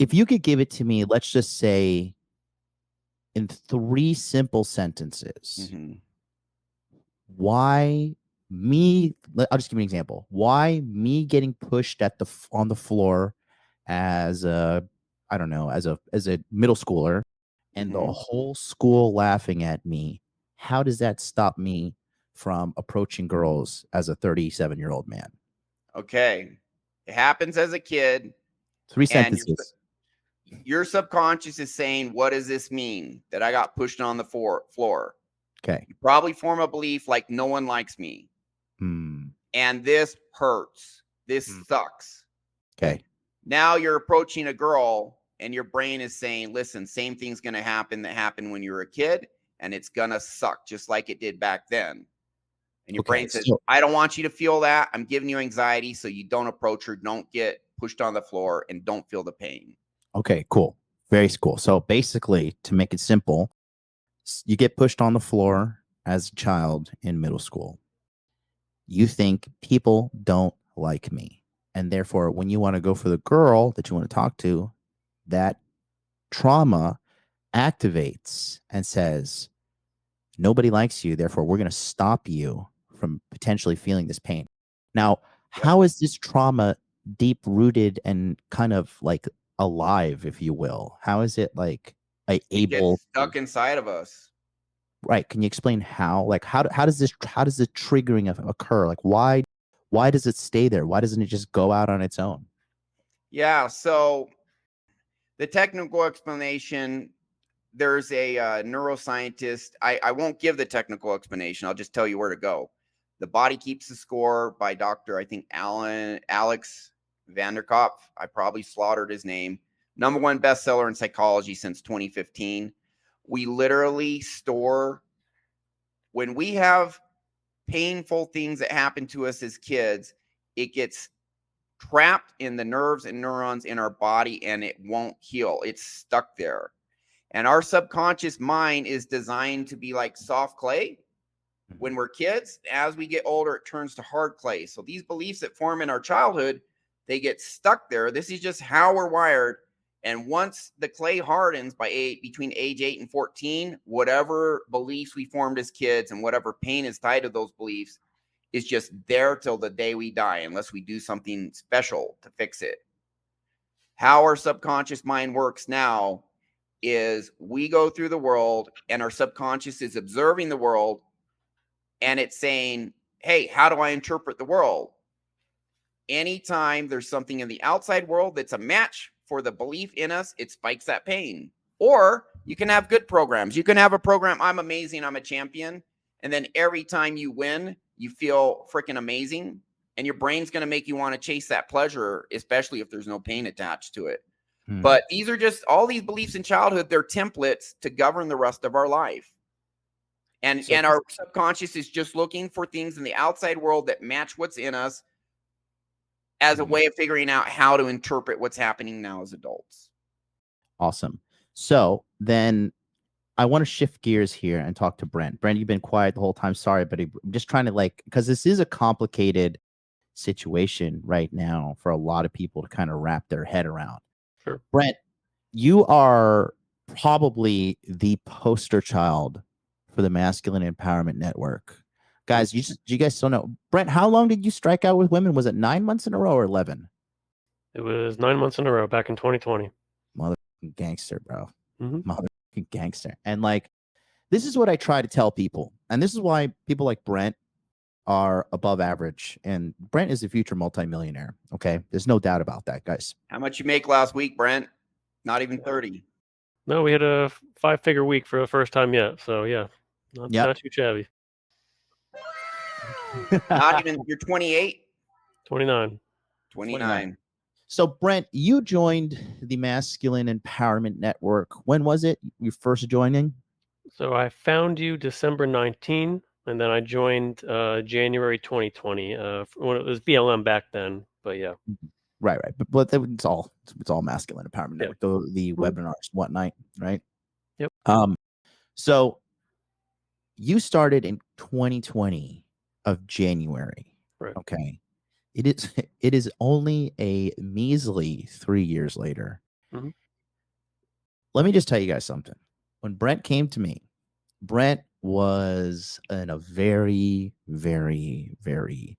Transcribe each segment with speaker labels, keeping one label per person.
Speaker 1: if you could give it to me, let's just say in 3 simple sentences, why me? I'll just give you an example. Why me getting pushed on the floor as a, I don't know, as a middle schooler, and the whole school laughing at me? How does that stop me from approaching girls as a 37-year-old man?
Speaker 2: Okay, it happens as a kid.
Speaker 1: 3
Speaker 2: and
Speaker 1: sentences.
Speaker 2: your subconscious is saying, what does this mean that I got pushed on the floor?
Speaker 1: Okay.
Speaker 2: You probably form a belief like no one likes me. And this hurts. This sucks.
Speaker 1: Okay.
Speaker 2: Now you're approaching a girl and your brain is saying, listen, same thing's going to happen that happened when you were a kid, and it's going to suck just like it did back then. And your brain says, I don't want you to feel that. I'm giving you anxiety so you don't approach her, don't get pushed on the floor, and don't feel the pain.
Speaker 1: Okay, cool. Very cool. So basically, to make it simple, you get pushed on the floor as a child in middle school. You think people don't like me. And therefore, when you want to go for the girl that you want to talk to, that trauma activates and says, nobody likes you. Therefore, we're going to stop you from potentially feeling this pain. Now, how is this trauma deep rooted and kind of like alive, if you will? How is it like
Speaker 2: it gets stuck inside of us?
Speaker 1: Right. Can you explain how? Like, how does the triggering occur? Like, why does it stay there? Why doesn't it just go out on its own?
Speaker 2: Yeah. So the technical explanation, there's a neuroscientist. I won't give the technical explanation. I'll just tell you where to go. The Body Keeps the Score by Dr. I think Alex Vanderkopf. I probably slaughtered his name. #1 bestseller in psychology since 2015. We literally store, when we have painful things that happen to us as kids, it gets trapped in the nerves and neurons in our body and it won't heal. It's stuck there. And our subconscious mind is designed to be like soft clay. When we're kids, as we get older, it turns to hard clay. So these beliefs that form in our childhood, they get stuck there. This is just how we're wired. And once the clay hardens between age 8 and 14, whatever beliefs we formed as kids and whatever pain is tied to those beliefs is just there till the day we die, unless we do something special to fix it. How our subconscious mind works now is we go through the world and our subconscious is observing the world and it's saying, hey, how do I interpret the world? Anytime there's something in the outside world that's a match for the belief in us, it spikes that pain. Or you can have good programs. You can have a program, I'm amazing, I'm a champion. And then every time you win, you feel freaking amazing. And your brain's going to make you want to chase that pleasure, especially if there's no pain attached to it. But these are just all these beliefs in childhood. They're templates to govern the rest of our life. And our subconscious is just looking for things in the outside world that match what's in us as a way of figuring out how to interpret what's happening now as adults.
Speaker 1: Awesome. So then I want to shift gears here and talk to Brent. Brent, you've been quiet the whole time. Sorry, but I'm just trying to because this is a complicated situation right now for a lot of people to kind of wrap their head around.
Speaker 3: Sure.
Speaker 1: Brent, you are probably the poster child for the Masculine Empowerment Network. Guys, you guys still know. Brent, how long did you strike out with women? Was it 9 months in a row or 11?
Speaker 3: It was 9 months in a row back in 2020.
Speaker 1: Motherfucking gangster, bro. Motherfucking gangster. And this is what I try to tell people. And this is why people like Brent are above average. And Brent is a future multimillionaire. Okay. There's no doubt about that, guys.
Speaker 2: How much you make last week, Brent? Not even 30.
Speaker 3: No, we had a 5-figure week for the first time yet. So yeah, not too shabby.
Speaker 2: Not even, you're 28?
Speaker 3: 29.
Speaker 2: 29.
Speaker 1: So Brent, you joined the Masculine Empowerment Network. When was it you first joining?
Speaker 3: So I found you December 19, and then I joined January 2020. When it was BLM back then, but yeah.
Speaker 1: Right. But it's all Masculine Empowerment Network. The webinars, whatnot, right?
Speaker 3: Yep.
Speaker 1: So you started in 2020 of January.
Speaker 3: Right.
Speaker 1: Okay. It is only a measly 3 years later.
Speaker 3: Mm-hmm.
Speaker 1: Let me just tell you guys something. When Brent came to me, Brent was in a very, very, very,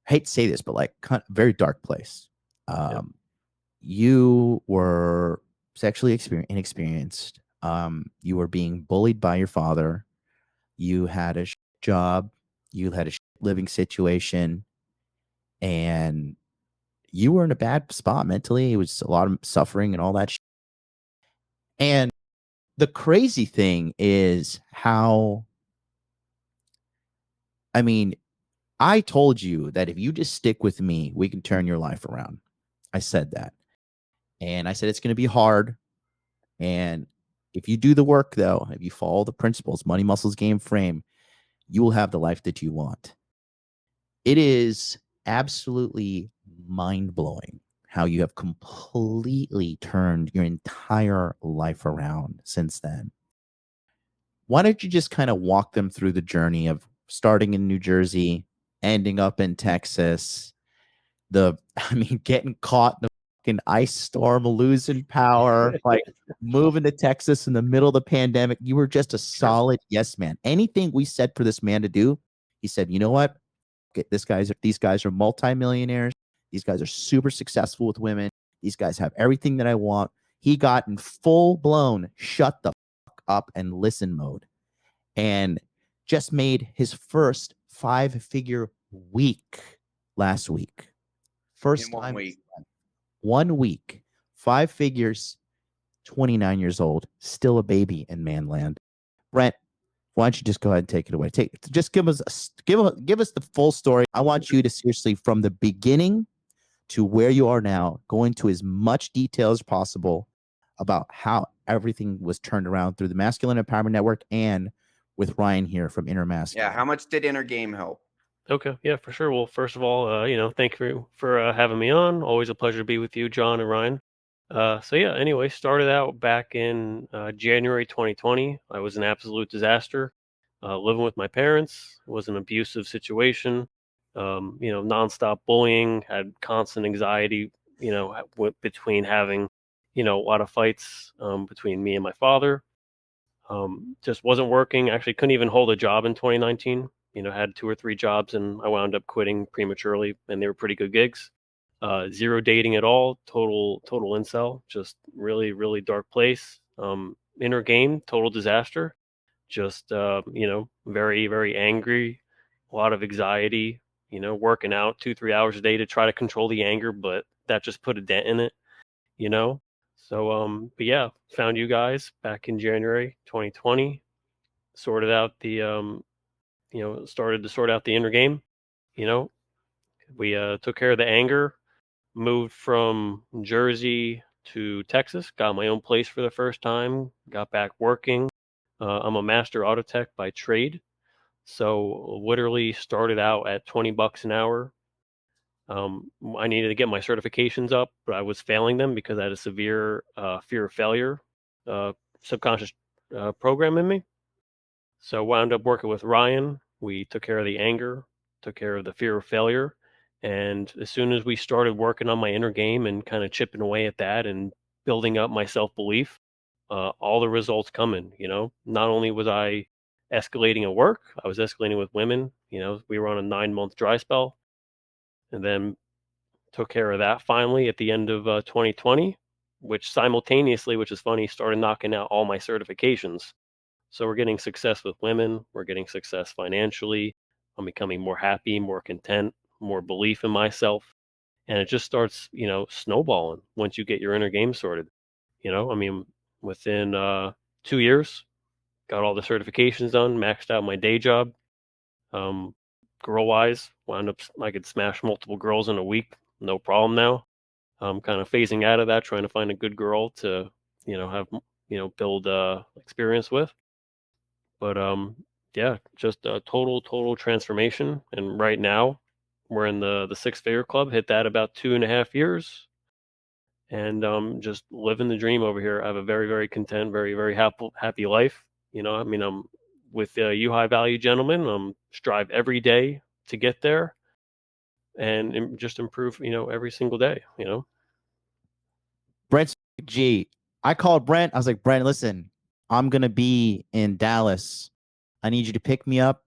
Speaker 1: I hate to say this, but like very dark place. You were sexually inexperienced. You were being bullied by your father. You had a job. You had a living situation, and you were in a bad spot mentally. It was a lot of suffering and all that. And the crazy thing is how, I mean, I told you that if you just stick with me, we can turn your life around. I said that. And I said it's going to be hard. And if you do the work, though, if you follow the principles, money, muscles, game, frame, you will have the life that you want. It is absolutely mind blowing how you have completely turned your entire life around since then. Why don't you just kind of walk them through the journey of starting in New Jersey, ending up in Texas, getting caught in a fucking ice storm, losing power, like moving to Texas in the middle of the pandemic. You were just a solid yes man. Anything we said for this man to do, he said, you know what? These guys are multimillionaires. These guys are super successful with women. These guys have everything that I want. He got in full blown shut the fuck up and listen mode, and just made his first 5-figure week last week. First
Speaker 2: in 1
Speaker 1: time
Speaker 2: week.
Speaker 1: 1 week, 5 figures, 29 years old, still a baby in manland. Brent, why don't you just go ahead and take it away? Just give us the full story. I want you to seriously, from the beginning to where you are now, go into as much detail as possible about how everything was turned around through the Masculine Empowerment Network and with Ryan here from Inner Masculine.
Speaker 2: Yeah, how much did Inner Game help?
Speaker 3: Okay, yeah, for sure. Well, first of all, thank you for having me on. Always a pleasure to be with you, John and Ryan. So yeah, anyway, started out back in January 2020. I was an absolute disaster. Living with my parents, it was an abusive situation. Nonstop bullying, had constant anxiety. Between having, a lot of fights between me and my father. Just wasn't working. Actually, couldn't even hold a job in 2019. Had 2 or 3 jobs, and I wound up quitting prematurely, and they were pretty good gigs. Zero dating at all. Total incel. Just really, really dark place. Inner game, total disaster. Just very, very angry. A lot of anxiety. Working out 2-3 hours a day to try to control the anger, but that just put a dent in it. You know, but yeah, found you guys back in January 2020. Sorted out the started to sort out the inner game. You know, we took care of the anger, moved from Jersey to Texas, got my own place for the first time, got back working. I'm a master auto tech by trade, so literally started out at $20 an hour. I needed to get my certifications up, but I was failing them because I had a severe fear of failure subconscious program in me. So I wound up working with Ryan. We took care of the anger, took care of the fear of failure. And as soon as we started working on my inner game and kind of chipping away at that and building up my self belief, all the results coming. Not only was I escalating at work, I was escalating with women. We were on a 9-month dry spell, and then took care of that finally at the end of 2020, which simultaneously, which is funny, started knocking out all my certifications. So we're getting success with women, we're getting success financially, I'm becoming more happy, more content, more belief in myself. And it just starts, snowballing once you get your inner game sorted. Within 2 years, got all the certifications done, maxed out my day job. Girl wise, wound up I could smash multiple girls in a week, no problem now. I'm kind of phasing out of that, trying to find a good girl to, have, build experience with. But yeah, just a total transformation. And right now, we're in the 6-figure club. Hit that about 2.5 years, and just living the dream over here. I have a very, very content, very, very happy life. I'm with you high value gentlemen. Strive every day to get there, and just improve. Every single day.
Speaker 1: Brent, Gee, I called Brent. I was like, Brent, listen, I'm going to be in Dallas. I need you to pick me up.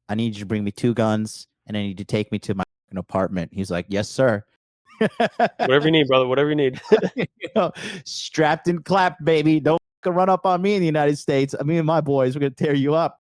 Speaker 1: I need you to bring me 2 guns, and I need you to take me to my apartment. He's like, yes, sir.
Speaker 3: Whatever you need, brother. Whatever you need.
Speaker 1: You know, strapped and clapped, baby. Don't run up on me in the United States. Me and my boys, we're going to tear you up.